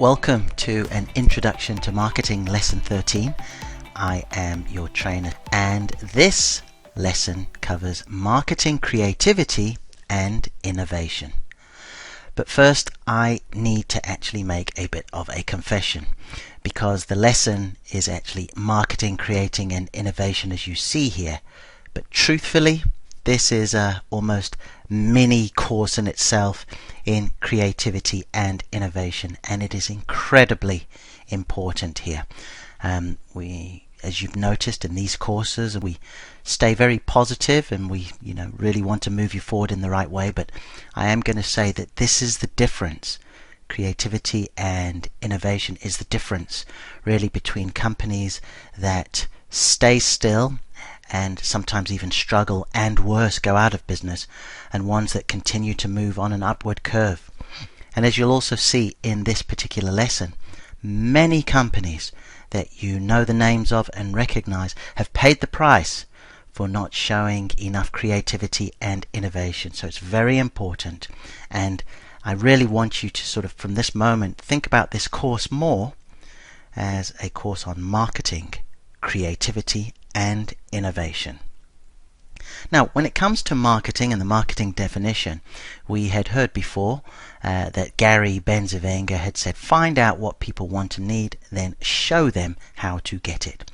Welcome to an Introduction to Marketing Lesson 13. I am your trainer, and this lesson covers marketing creativity and innovation. But first, I need to actually make a bit of a confession, because the lesson is actually marketing, creating and innovation as you see here. But truthfully, this is a almost mini course in itself in creativity and innovation, and it is incredibly important here. As you've noticed in these courses, we stay very positive and we really want to move you forward in the right way, but I am going to say that this is the difference. Creativity and innovation is the difference really between companies that stay still and sometimes even struggle and worse, go out of business, and ones that continue to move on an upward curve. And as you'll also see in this particular lesson, many companies that you know the names of and recognize have paid the price for not showing enough creativity and innovation. So it's very important, and I really want you to sort of from this moment think about this course more as a course on marketing, creativity and innovation. Now, when it comes to marketing and the marketing definition, we had heard before that Gary Bencivenga had said, find out what people want and need, then show them how to get it.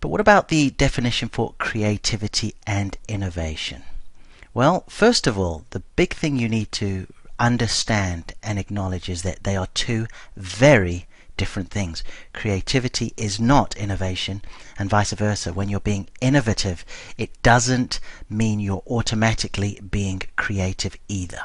But what about the definition for creativity and innovation? Well, first of all, the big thing you need to understand and acknowledge is that they are two very different things. Creativity is not innovation, and vice versa. When you're being innovative, it doesn't mean you're automatically being creative either.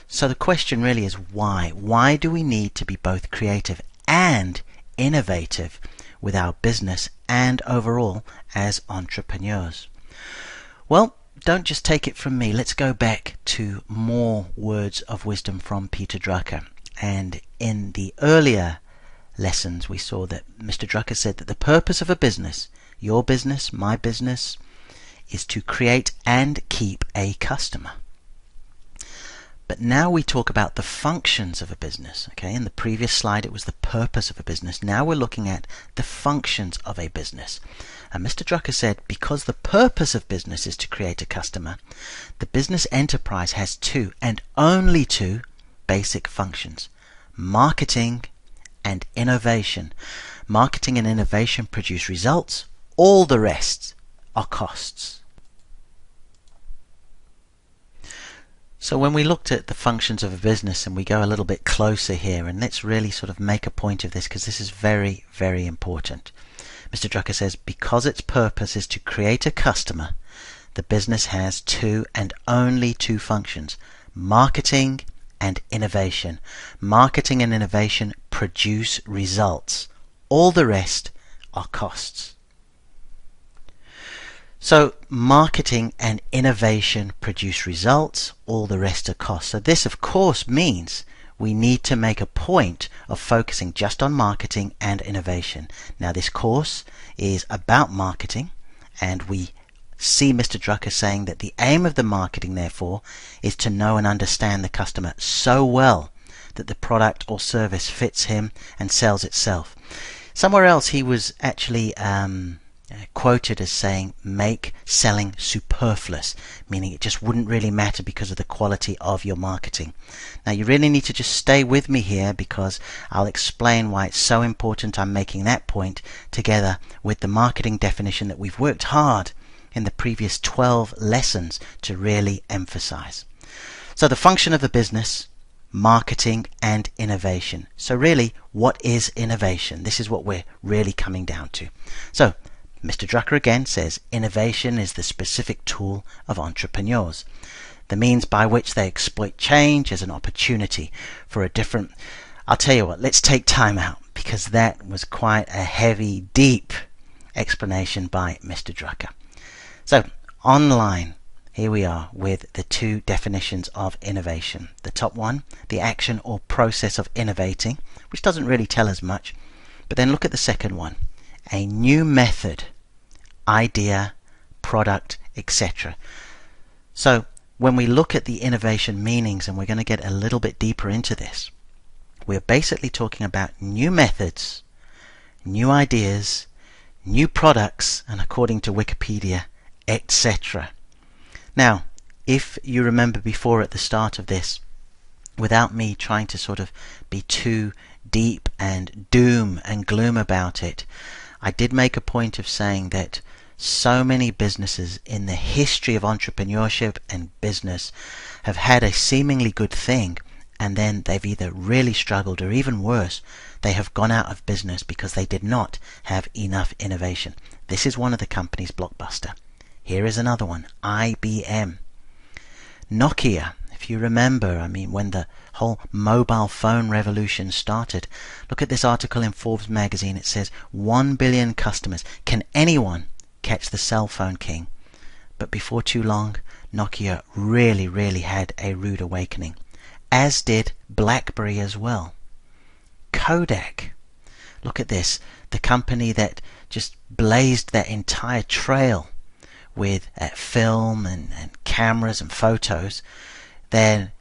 So the question really is why? Why do we need to be both creative and innovative with our business and overall as entrepreneurs? Well, don't just take it from me. Let's go back to more words of wisdom from Peter Drucker. And in the earlier lessons, we saw that Mr. Drucker said that the purpose of a business, your business, my business, is to create and keep a customer. But now we talk about the functions of a business. Okay, in the previous slide it was the purpose of a business. Now we're looking at the functions of a business. And Mr. Drucker said because the purpose of business is to create a customer, the business enterprise has two and only two basic functions: marketing and innovation. Marketing and innovation produce results. All the rest are costs. So when we looked at the functions of a business, and we go a little bit closer here, and let's really sort of make a point of this because this is very, very important. Mr. Drucker says because its purpose is to create a customer, the business has two and only two functions: marketing and innovation. Marketing and innovation produce results. All the rest are costs. So marketing and innovation produce results. All the rest are costs. So this of course means we need to make a point of focusing just on marketing and innovation. Now this course is about marketing, and we see Mr. Drucker saying that the aim of the marketing, therefore, is to know and understand the customer so well that the product or service fits him and sells itself. Somewhere else he was actually quoted as saying, make selling superfluous, meaning it just wouldn't really matter because of the quality of your marketing. Now you really need to just stay with me here, because I'll explain why it's so important I'm making that point together with the marketing definition that we've worked hard in the previous 12 lessons to really emphasize. So the function of a business, marketing and innovation. So really, what is innovation? This is what we're really coming down to. So Mr. Drucker again says innovation is the specific tool of entrepreneurs, the means by which they exploit change as an opportunity for a different... I'll tell you what, let's take time out, because that was quite a heavy, deep explanation by Mr. Drucker. So, online, here we are with the two definitions of innovation. The top one, the action or process of innovating, which doesn't really tell us much. But then look at the second one, a new method, idea, product, etc. So, when we look at the innovation meanings, and we're going to get a little bit deeper into this, We're basically talking about new methods, new ideas, new products, and according to Wikipedia, etc. Now, if you remember before at the start of this, without me trying to sort of be too deep and doom and gloom about it, I did make a point of saying that so many businesses in the history of entrepreneurship and business have had a seemingly good thing, and then they've either really struggled or, even worse, they have gone out of business because they did not have enough innovation. This is one of the companies, Blockbuster. Here is another one, IBM. Nokia, if you remember, when the whole mobile phone revolution started, look at this article in Forbes magazine. It says 1 billion customers. Can anyone catch the cell phone king? But before too long, Nokia really had a rude awakening, as did BlackBerry as well. Kodak, look at this, the company that just blazed that entire trail with film and cameras and photos, then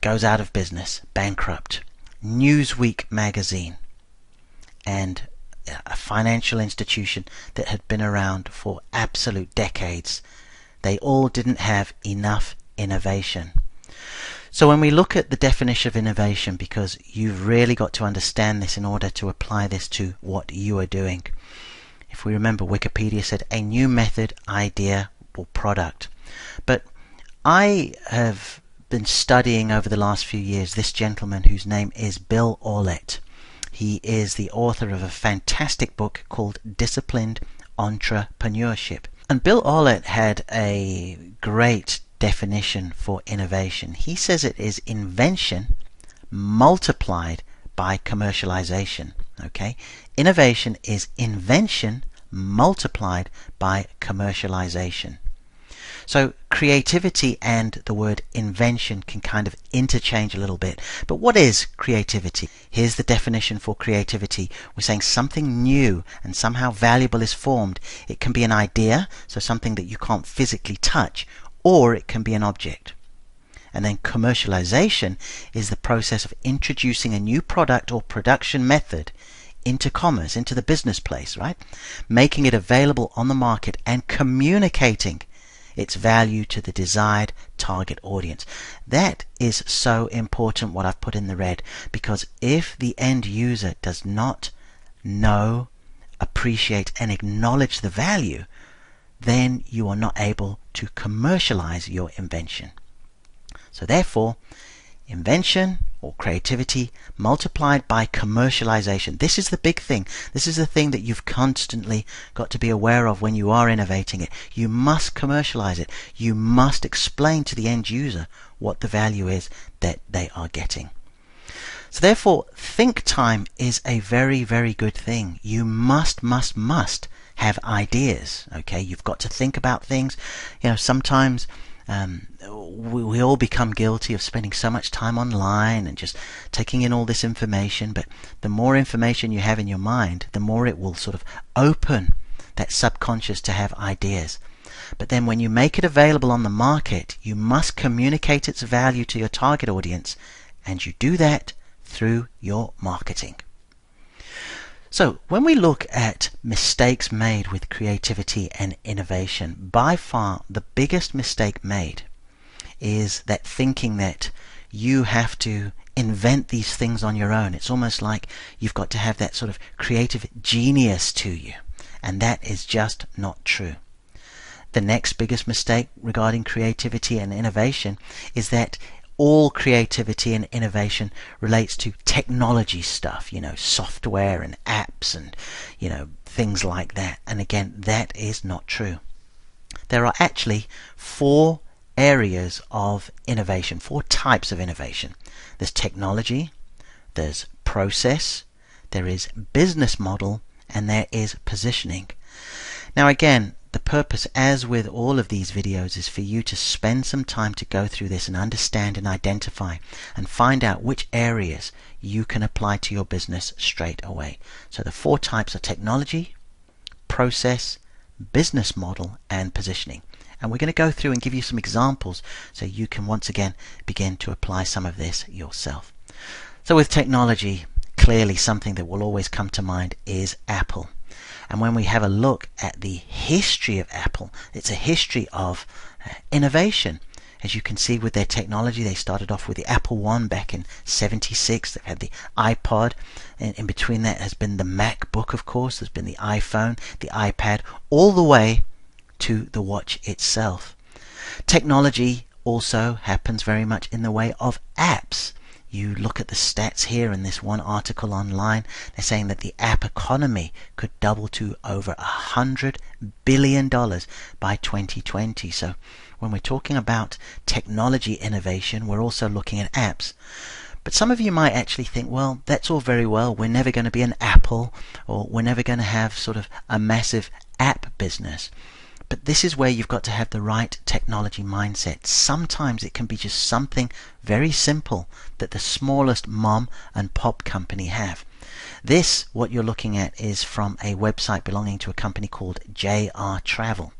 goes out of business, bankrupt. Newsweek magazine, and a financial institution that had been around for absolute decades, they all didn't have enough innovation. So when we look at the definition of innovation, because you've really got to understand this in order to apply this to what you are doing. If we remember, Wikipedia said a new method, idea, or product. But I have been studying over the last few years this gentleman whose name is Bill Aulet. He is the author of a fantastic book called Disciplined Entrepreneurship. And Bill Aulet had a great definition for innovation. He says it is invention multiplied by commercialization. Okay? Innovation is invention multiplied by commercialization. So creativity and the word invention can kind of interchange a little bit. But what is creativity? Here's the definition for creativity. We're saying something new and somehow valuable is formed. It can be an idea, so something that you can't physically touch, or it can be an object. And then commercialization is the process of introducing a new product or production method into commerce, into the business place, right? Making it available on the market and communicating its value to the desired target audience. That is so important, what I've put in the red, because if the end user does not know, appreciate, and acknowledge the value, then you are not able to commercialize your invention. So therefore, invention or creativity multiplied by commercialization. This is the big thing. This is the thing that you've constantly got to be aware of when you are innovating it. You must commercialize it. You must explain to the end user what the value is that they are getting. So therefore, think time is a very good thing. You must have ideas. Okay, you've got to think about things. Sometimes we all become guilty of spending so much time online and just taking in all this information, but the more information you have in your mind, the more it will sort of open that subconscious to have ideas. But then when you make it available on the market, you must communicate its value to your target audience, and you do that through your marketing. So when we look at mistakes made with creativity and innovation, by far the biggest mistake made is that thinking that you have to invent these things on your own. It's almost like you've got to have that sort of creative genius to you, and that is just not true. The next biggest mistake regarding creativity and innovation is that all creativity and innovation relates to technology stuff, software and apps and, things like that. And again, that is not true. There are actually 4 areas of innovation, 4 types of innovation. There's technology, there's process, there is business model, and there is positioning. Now again, the purpose, as with all of these videos, is for you to spend some time to go through this and understand and identify and find out which areas you can apply to your business straight away. So the 4 types are technology, process, business model, and positioning. And we're going to go through and give you some examples so you can once again begin to apply some of this yourself. So with technology, clearly something that will always come to mind is Apple. And when we have a look at the history of Apple, it's a history of innovation. As you can see with their technology, they started off with the Apple I back in '76. They've had the iPod, and in between that has been the MacBook, of course. There's been the iPhone, the iPad, all the way to the watch itself. Technology also happens very much in the way of apps. You look at the stats here in this one article online. They're saying that the app economy could double to over $100 billion by 2020. So when we're talking about technology innovation, we're also looking at apps. But some of you might actually think, well, that's all very well. We're never going to be an Apple, or we're never going to have sort of a massive app business. But this is where you've got to have the right technology mindset. Sometimes it can be just something very simple that the smallest mom and pop company have. This, what you're looking at, is from a website belonging to a company called JR Travel.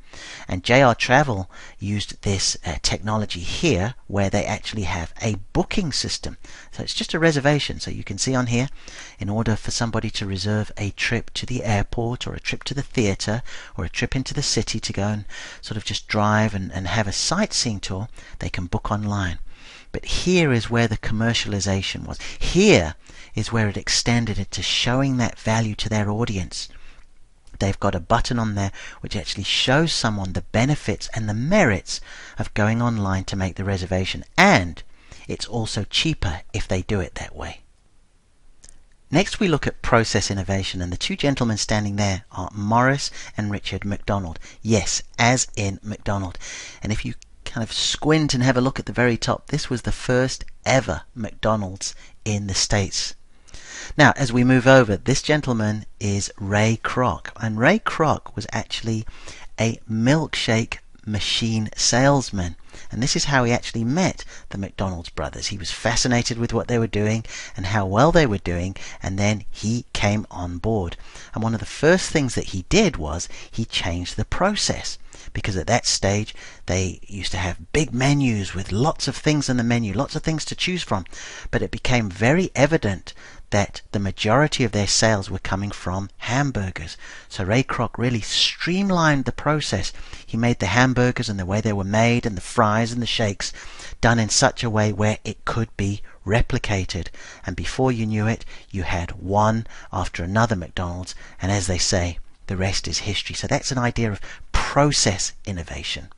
And JR Travel used this technology here, where they actually have a booking system. So it's just a reservation. So you can see on here, in order for somebody to reserve a trip to the airport, or a trip to the theatre, or a trip into the city to go and sort of just drive and have a sightseeing tour, they can book online. But here is where the commercialization was. Here is where it extended it to showing that value to their audience. They've got a button on there which actually shows someone the benefits and the merits of going online to make the reservation, and it's also cheaper if they do it that way. Next we look at process innovation, and the two gentlemen standing there are Morris and Richard McDonald. Yes, as in McDonald. And if you kind of squint and have a look at the very top, this was the first ever McDonald's in the States. Now, as we move over, this gentleman is Ray Kroc, and Ray Kroc was actually a milkshake machine salesman, and this is how he actually met the McDonald's brothers. He was fascinated with what they were doing and how well they were doing, and then he came on board. And one of the first things that he did was he changed the process, because at that stage they used to have big menus with lots of things in the menu, lots of things to choose from, but it became very evident that the majority of their sales were coming from hamburgers. So Ray Kroc really streamlined the process. He made the hamburgers and the way they were made, and the fries and the shakes, done in such a way where it could be replicated. And before you knew it, you had one after another McDonald's, and as they say, the rest is history. So that's an idea of process innovation.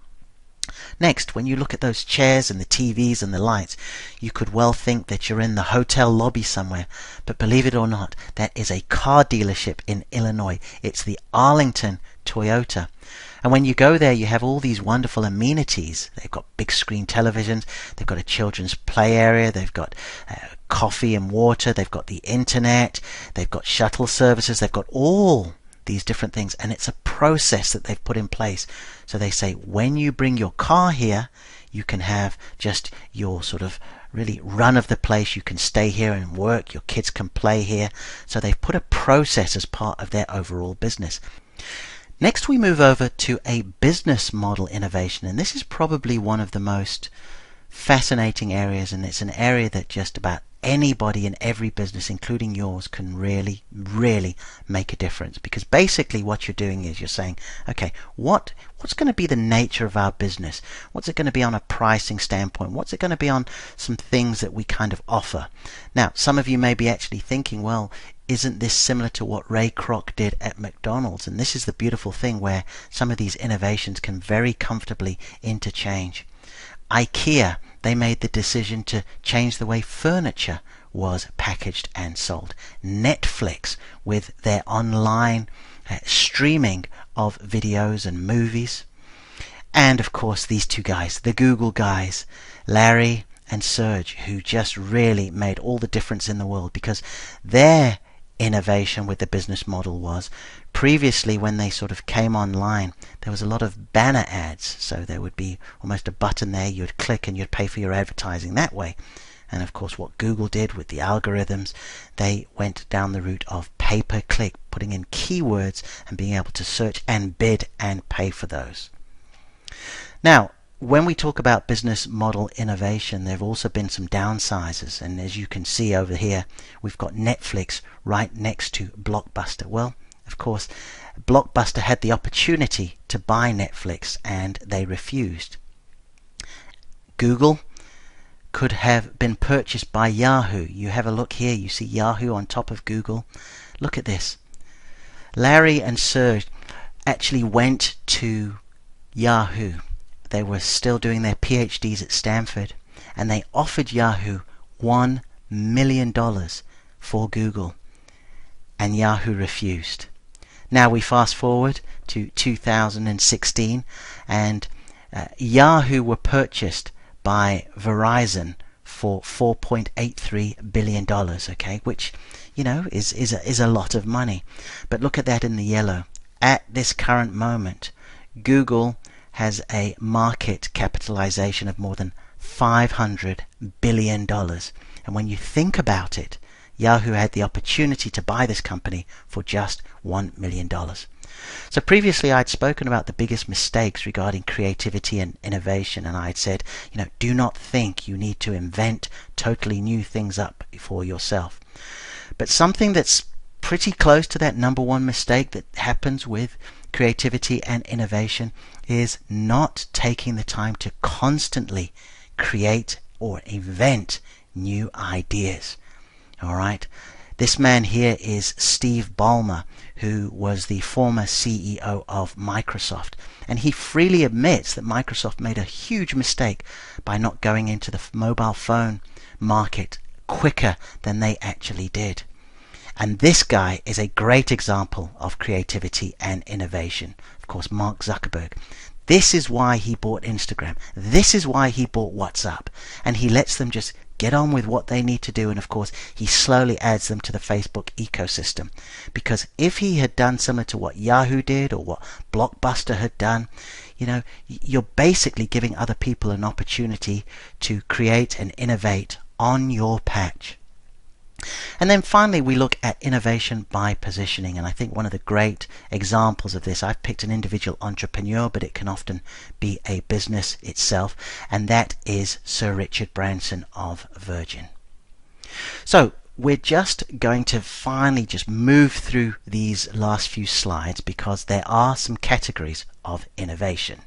Next, when you look at those chairs and the TVs and the lights, you could well think that you're in the hotel lobby somewhere, but believe it or not, that is a car dealership in Illinois. It's the Arlington Toyota. And when you go there, you have all these wonderful amenities. They've got big screen televisions, they've got a children's play area, they've got coffee and water, they've got the internet, they've got shuttle services, they've got all these different things, and it's a process that they've put in place. So they say when you bring your car here, you can have just your sort of really run of the place. You can stay here and work, your kids can play here. So they've put a process as part of their overall business. Next we move over to a business model innovation, and this is probably one of the most fascinating areas, and it's an area that just about anybody in every business, including yours, can really make a difference. Because basically what you're doing is you're saying, okay, what's going to be the nature of our business? What's it going to be on a pricing standpoint? What's it going to be on some things that we kind of offer? Now, some of you may be actually thinking, well, isn't this similar to what Ray Kroc did at McDonald's? And this is the beautiful thing, where some of these innovations can very comfortably interchange. IKEA, they made the decision to change the way furniture was packaged and sold. Netflix, with their online streaming of videos and movies. And of course these two guys, the Google guys, Larry and Serge, who just really made all the difference in the world, because their innovation with the business model was, previously when they sort of came online, there was a lot of banner ads. So there would be almost a button there, you'd click and you'd pay for your advertising that way. And of course what Google did with the algorithms, they went down the route of pay-per-click, putting in keywords and being able to search and bid and pay for those. Now, when we talk about business model innovation, there have also been some downsizes, and as you can see over here, we've got Netflix right next to Blockbuster. Well, of course, Blockbuster had the opportunity to buy Netflix and they refused. Google could have been purchased by Yahoo. You have a look here, you see Yahoo on top of Google. Look at this. Larry and Serge actually went to Yahoo. They were still doing their PhDs at Stanford, and they offered Yahoo $1 million for Google, and Yahoo refused. Now we fast forward to 2016, and Yahoo were purchased by Verizon for $4.83 billion, okay, which, you know, is a lot of money. But look at that in the yellow. At this current moment, Google has a market capitalization of more than $500 billion. And when you think about it, Yahoo had the opportunity to buy this company for just $1 million. So previously I'd spoken about the biggest mistakes regarding creativity and innovation, and I'd said, you know, do not think you need to invent totally new things up for yourself. But something that's pretty close to that number one mistake that happens with creativity and innovation is not taking the time to constantly create or invent new ideas. All right. This man here is Steve Ballmer, who was the former CEO of Microsoft, and he freely admits that Microsoft made a huge mistake by not going into the mobile phone market quicker than they actually did. And this guy is a great example of creativity and innovation. Of course, Mark Zuckerberg. This is why he bought Instagram. This is why he bought WhatsApp. And he lets them just get on with what they need to do. And of course, he slowly adds them to the Facebook ecosystem. Because if he had done similar to what Yahoo did or what Blockbuster had done, you know, you're basically giving other people an opportunity to create and innovate on your patch. And then finally we look at innovation by positioning, and I think one of the great examples of this, I've picked an individual entrepreneur, but it can often be a business itself, and that is Sir Richard Branson of Virgin. So we're just going to finally just move through these last few slides because there are some categories of innovation.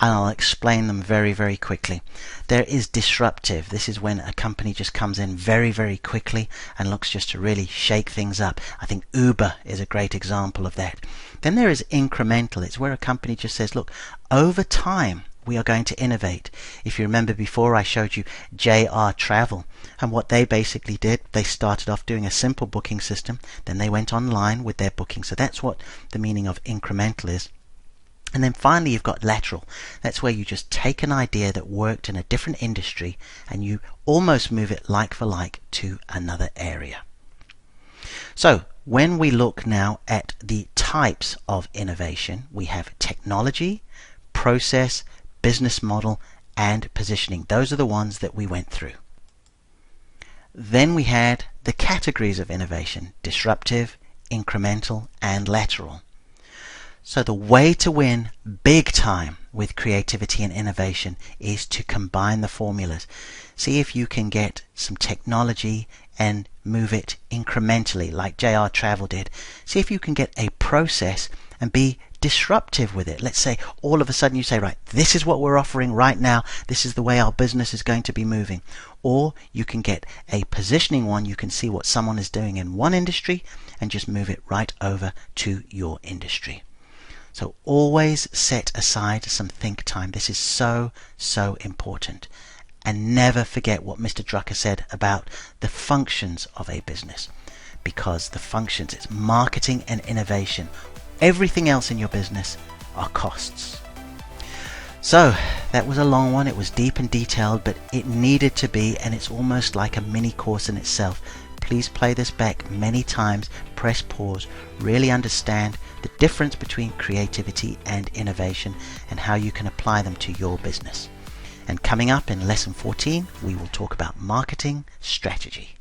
And I'll explain them very, very quickly. There is disruptive. This is when a company just comes in very, very quickly and looks just to really shake things up. I think Uber is a great example of that. Then there is incremental. It's where a company just says, look, over time we are going to innovate. If you remember before, I showed you JR Travel, and what they basically did, they started off doing a simple booking system, then they went online with their booking. So that's what the meaning of incremental is. And then finally you've got lateral. That's where you just take an idea that worked in a different industry and you almost move it like for like to another area. So when we look now at the types of innovation, we have technology, process, business model, and positioning. Those are the ones that we went through. Then we had the categories of innovation: disruptive, incremental, and lateral. So the way to win big time with creativity and innovation is to combine the formulas. See if you can get some technology and move it incrementally like JR Travel did. See if you can get a process and be disruptive with it. Let's say all of a sudden you say, right, this is what we're offering right now. This is the way our business is going to be moving. Or you can get a positioning one. You can see what someone is doing in one industry and just move it right over to your industry. So always set aside some think time. This is so, so important. And never forget what Mr. Drucker said about the functions of a business. Because the functions, it's marketing and innovation. Everything else in your business are costs. So that was a long one. It was deep and detailed, but it needed to be, and it's almost like a mini course in itself. Please play this back many times, press pause, really understand the difference between creativity and innovation and how you can apply them to your business. And coming up in lesson 14, we will talk about marketing strategy.